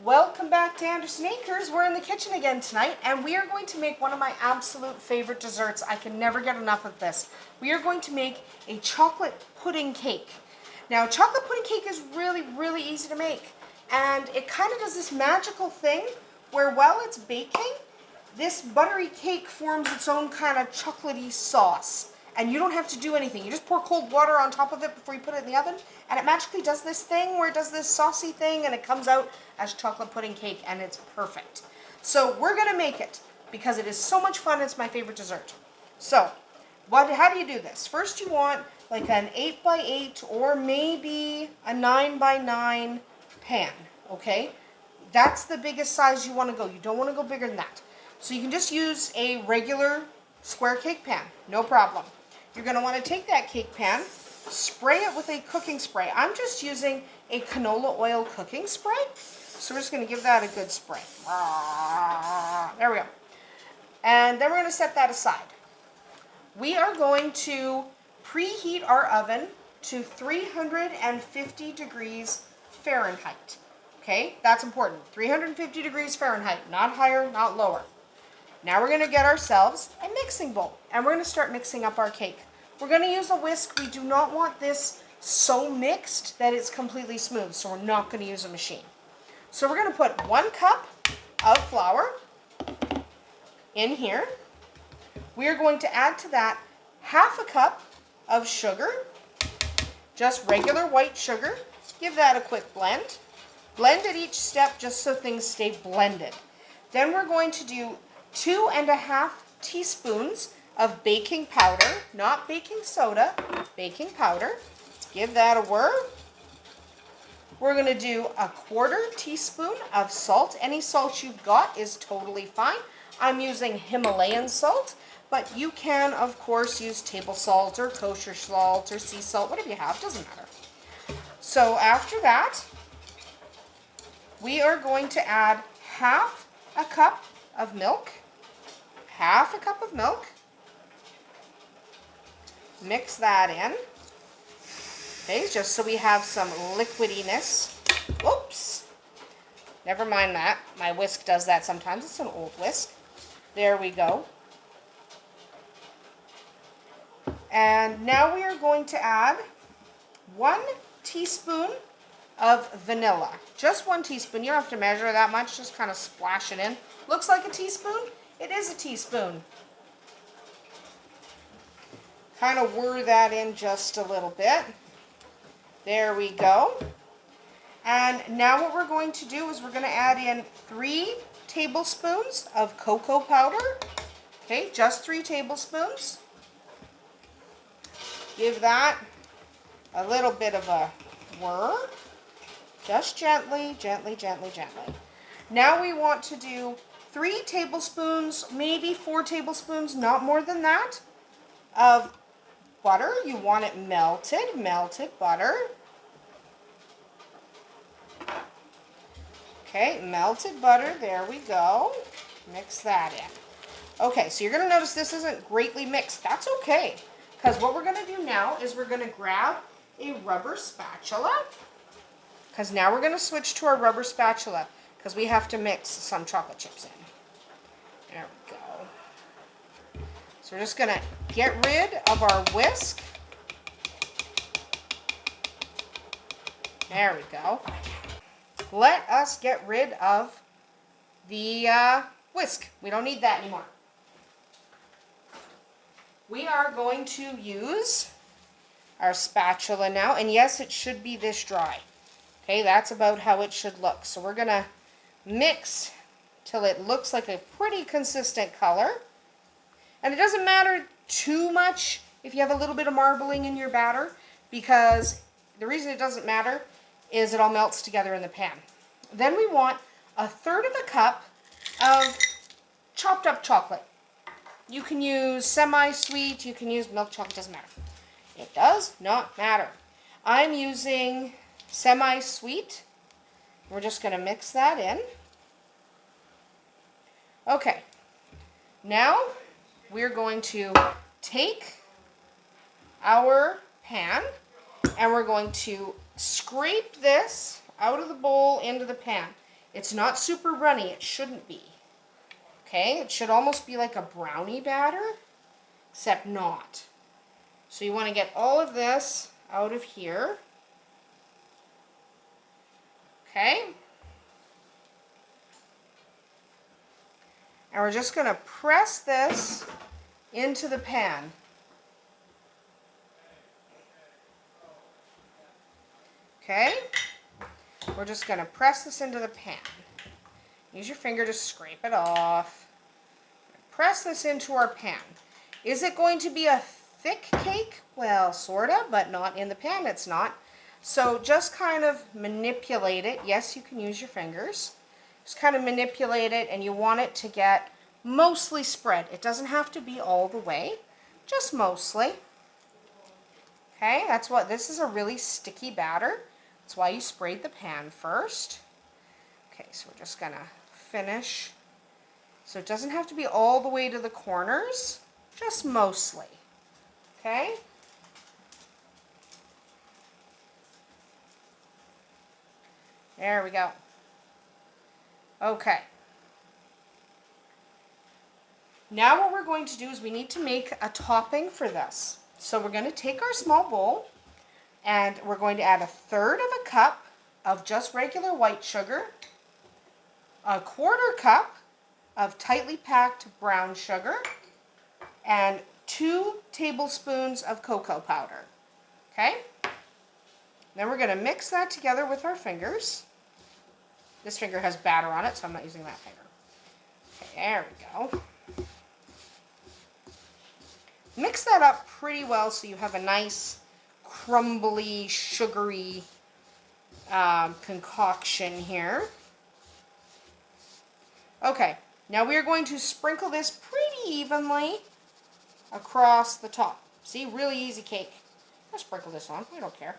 Welcome back to Andersen Acres. We're in the kitchen again tonight, and we are going to make one of my absolute favorite desserts. I can never get enough of this. We are going to make a chocolate pudding cake. Now, chocolate pudding cake is really easy to make, and it kind of does this magical thing where while it's baking, this buttery cake forms its own kind of chocolatey sauce. And you don't have to do anything. You just pour cold water on top of it before you put it in the oven, and it magically does this thing where it does this saucy thing, and it comes out as chocolate pudding cake, and it's perfect. So we're going to make it because it is so much fun. It's my favorite dessert. So how do you do this? First, you want like an 8x8 or maybe a 9x9 pan, okay? That's the biggest size you want to go. You don't want to go bigger than that. So you can just use a regular square cake pan, no problem. You're going to want to take that cake pan, spray it with a cooking spray. I'm just using a canola oil cooking spray. So we're just going to give that a good spray. There we go. And then we're going to set that aside. We are going to preheat our oven to 350 degrees Fahrenheit. Okay, that's important. 350 degrees Fahrenheit, not higher, not lower. Now we're going to get ourselves a mixing bowl, and we're going to start mixing up our cake. We're going to use a whisk. We do not want this so mixed that it's completely smooth, so we're not going to use a machine. So we're going to put 1 cup of flour in here. We are going to add to that half a cup of sugar, just regular white sugar. Give that a quick blend. Blend at each step just so things stay blended. Then we're going to do 2.5 teaspoons of baking powder, not baking soda, baking powder. Give that a whir. We're going to do 1/4 teaspoon of salt. Any salt you've got is totally fine. I'm using Himalayan salt, but you can, of course, use table salt or kosher salt or sea salt, whatever you have, doesn't matter. So after that, we are going to add half a cup of milk. Half a cup of milk. Mix that in. Okay, just so we have some liquidiness. Whoops. Never mind that. My whisk does that sometimes. It's an old whisk. There we go. And now we are going to add 1 teaspoon of vanilla. Just 1 teaspoon. You don't have to measure that much. Just kind of splash it in. Looks like a teaspoon. It is a teaspoon. Kind of whir that in just a little bit. There we go. And now what we're going to do is we're going to add in 3 tablespoons of cocoa powder. Okay, just 3 tablespoons. Give that a little bit of a whir. Just gently. Now we want to do 3 tablespoons, maybe 4 tablespoons, not more than that, of butter. You want it melted butter. Okay, melted butter, there we go. Mix that in. Okay, so you're going to notice this isn't greatly mixed. That's okay, because what we're going to do now is we're going to grab a rubber spatula, because now we're going to switch to our rubber spatula, because we have to mix some chocolate chips in. There we go. So we're just going to get rid of our whisk. There we go. Let us get rid of the whisk. We don't need that anymore. We are going to use our spatula now. And yes, it should be this dry. Okay, that's about how it should look. So we're going to mix till it looks like a pretty consistent color. And it doesn't matter too much if you have a little bit of marbling in your batter, because the reason it doesn't matter is it all melts together in the pan. Then we want 1/3 of a cup of chopped up chocolate. You can use semi-sweet, you can use milk chocolate, doesn't matter. It does not matter. I'm using semi-sweet. We're just going to mix that in. Okay, now we're going to take our pan and we're going to scrape this out of the bowl into the pan. It's not super runny. It shouldn't be. Okay, it should almost be like a brownie batter, except not. So you want to get all of this out of here. Okay. And we're just going to press this into the pan. Okay. We're just going to press this into the pan. Use your finger to scrape it off. Press this into our pan. Is it going to be a thick cake? Well, sort of, but not in the pan, it's not. So just kind of manipulate it. Yes, you can use your fingers. Just kind of manipulate it, and you want it to get mostly spread. It doesn't have to be all the way, just mostly. Okay, this is a really sticky batter. That's why you sprayed the pan first. Okay, so we're just gonna finish. So it doesn't have to be all the way to the corners, just mostly. Okay? There we go. Okay. Now what we're going to do is we need to make a topping for this. So we're going to take our small bowl and we're going to add 1/3 of a cup of just regular white sugar, 1/4 cup of tightly packed brown sugar, and 2 tablespoons of cocoa powder. Okay? Then we're going to mix that together with our fingers. This finger has batter on it, so I'm not using that finger. Okay, there we go. Mix that up pretty well so you have a nice, crumbly, sugary concoction here. Okay, now we are going to sprinkle this pretty evenly across the top. See, really easy cake. I'll sprinkle this on, I don't care.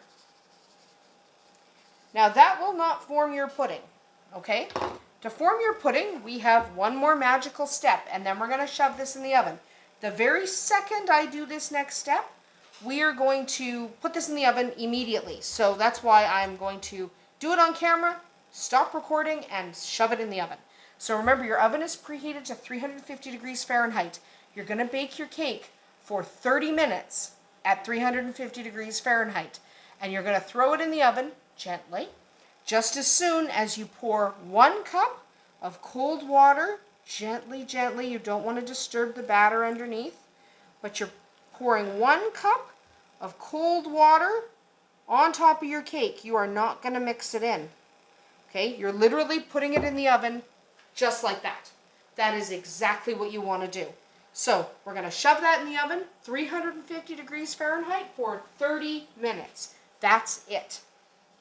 Now that will not form your pudding, okay? To form your pudding, we have one more magical step, and then we're going to shove this in the oven. The very second I do this next step, we are going to put this in the oven immediately. So that's why I'm going to do it on camera, stop recording, and shove it in the oven. So remember, your oven is preheated to 350 degrees Fahrenheit. You're going to bake your cake for 30 minutes at 350 degrees Fahrenheit. And you're going to throw it in the oven gently. Just as soon as you pour 1 cup of cold water, gently, gently, you don't want to disturb the batter underneath, but you're pouring 1 cup of cold water on top of your cake. You are not going to mix it in. Okay, you're literally putting it in the oven just like that. That is exactly what you want to do. So we're going to shove that in the oven, 350 degrees Fahrenheit for 30 minutes. That's it.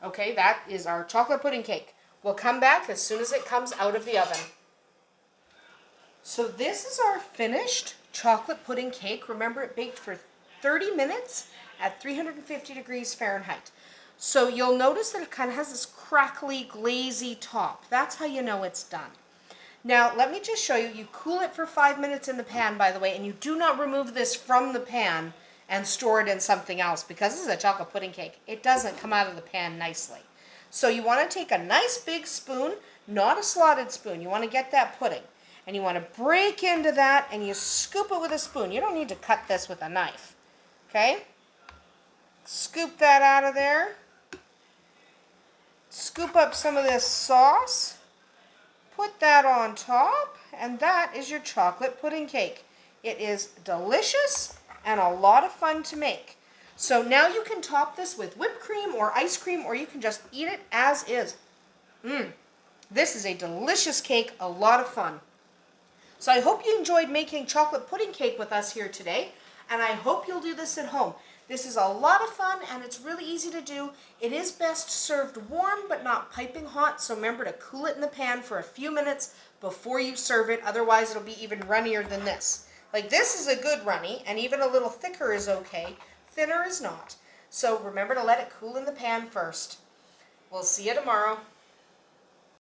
Okay, that is our chocolate pudding cake. We'll come back as soon as it comes out of the oven. So this is our finished chocolate pudding cake. Remember, it baked for 30 minutes at 350 degrees Fahrenheit. So you'll notice that it kind of has this crackly, glazy top. That's how you know it's done. Now, let me just show you. You cool it for 5 minutes in the pan, by the way, and you do not remove this from the pan and store it in something else, because this is a chocolate pudding cake. It doesn't come out of the pan nicely. So you want to take a nice big spoon, not a slotted spoon. You want to get that pudding, and you want to break into that, and you scoop it with a spoon. You don't need to cut this with a knife, okay? Scoop that out of there. Scoop up some of this sauce. Put that on top, and that is your chocolate pudding cake. It is delicious and a lot of fun to make. So now you can top this with whipped cream or ice cream, or you can just eat it as is. This is a delicious cake, a lot of fun. So I hope you enjoyed making chocolate pudding cake with us here today, and I hope you'll do this at home. This is a lot of fun, and it's really easy to do. It is best served warm, but not piping hot, so remember to cool it in the pan for a few minutes before you serve it. Otherwise, it'll be even runnier than this. Like, this is a good runny, and even a little thicker is okay. Thinner is not. So remember to let it cool in the pan first. We'll see you tomorrow.